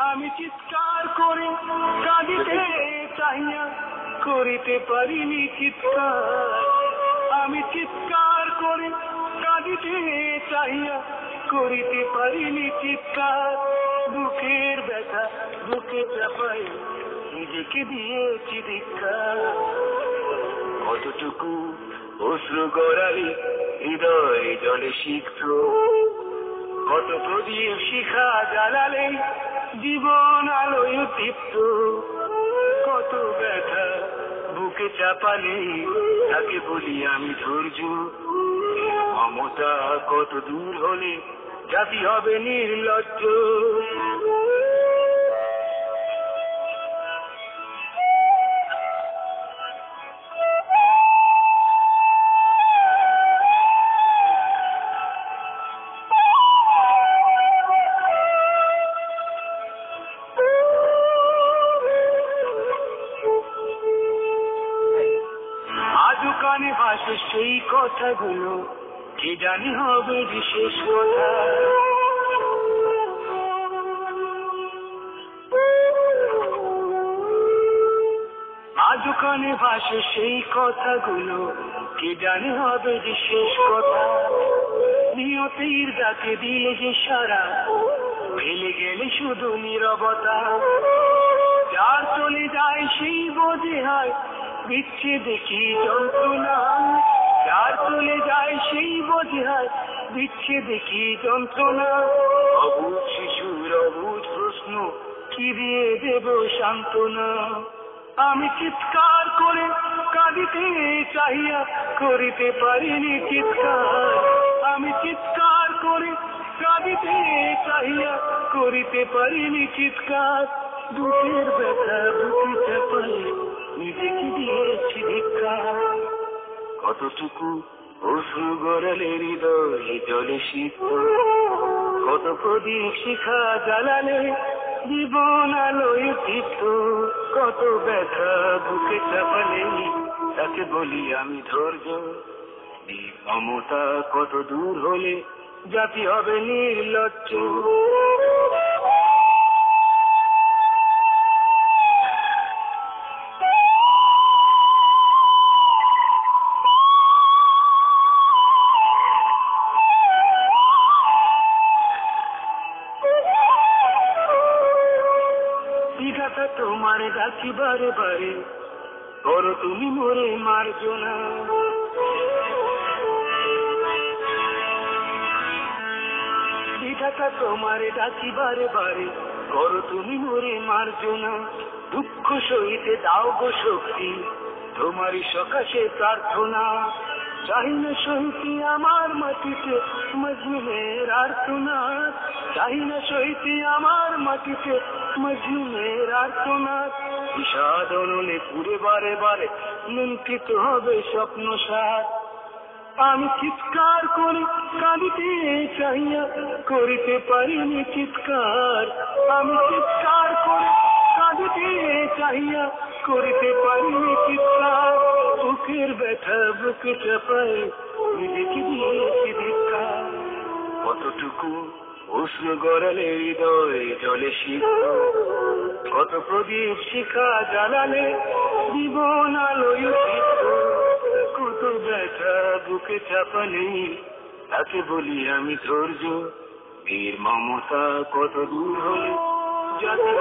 আমি চিৎকার করে কাঁদিতে চাহিয়া করিতে পারিনি চিৎকার। আমি চিৎকার করে কাঁদিতে চাহিয়া করিতে পারিনি চিৎকার। বুকের ব্যথা বুকে চাপাই নিজেকে দিয়েছি ধিক্কার। কতটুকু অশ্রু গড়ালি হৃদয় জলে সিক্ত, কত প্রদীপ শিখা জ্বালালে জীবন আলোয় দীপ্ত। কত ব্যথা বুকে চাপালে তাকে বলি আমি ধৈর্য। মমতা কত দূর হলে জাতি হবে নির্লজ্জ। আজও কানে ভাসে সেই কথাগুলো, কে জানি হবে বিশেষ কথা। আজও কানে ভাসে সেই কথাগুলো, কে জানি হবে বিশেষ কথা। নিয়তির ডাকে দিলে যে সারা, ফেলে গেলে শুধু নীরবতা। যার চলে যায় সেই বোঝে হয় বিচ্ছেদে কি যন্ত্রণা। যার চলে যায় সেই বোঝে হয় বিচ্ছেদে কি যন্ত্রণা। অবুঝ শিশুর অবুঝ প্রশ্ন, কি দিয়ে দেব সান্ত্বনা। আমি চিৎকার করে কাঁদিতে চাহিয়া করিতে পারিনি চিৎকার। আমি চিৎকার করে কাঁদিতে চাহিয়া করিতে পারিনি চিৎকার। বুকের ব্যথা বুকে চাপাই নিজেকে দিয়েছি ধিক্কার। কতটুকু অশ্রু গড়ালে হৃদয় জলে সিক্ত, কত প্রদীপ শিখা জ্বালালে জীবন আলোয় দীপ্ত। কত ব্যথা বুকে চাপালে তাকে বলি আমি ধৈর্য। মমতা কত দূর হলে জাতি হবে নির্লজ্জ। বিধাতা তোমার ডাকি বারে বারে, করো তুমি মোরে মার্জনা। বিধাতা তোমার ডাকি বারে বারে, করো তুমি মোরে মার্জনা। দুঃখ সহিতে দাও গো শক্তি, তোমারই সকাশে প্রার্থনা। চাহি না সহিতে আমার মাটিতে মজলুমের আর্তনাদ। চাহি না সহিতে আমার মাটিতে মজলুমের আর্তনাদ। বিষাদ অনলে পুরে বারে বারে লুণ্ঠিত হবে স্বপ্ন সার। আমি চিৎকার করে কাঁদিতে চাহিয়া করিতে পারিনি চিৎকার। আমি চিৎকার করে কাঁদিতে চাহিয়া করিতে পারিনি চিৎকার। বুকের ব্যথা বুকে চাপাই নিজেকে দিয়েছি ধিক্কার। কতটুকু অশ্রু গড়ালে হৃদয় জলে সিক্ত, কত প্রদীপ শিখা জ্বালালে জীবন আলোয় দীপ্ত। কত ব্যথা বুকে চাপালে তাকে বলি আমি ধৈর্য। বীর মমতা কত দূর হলে জাতি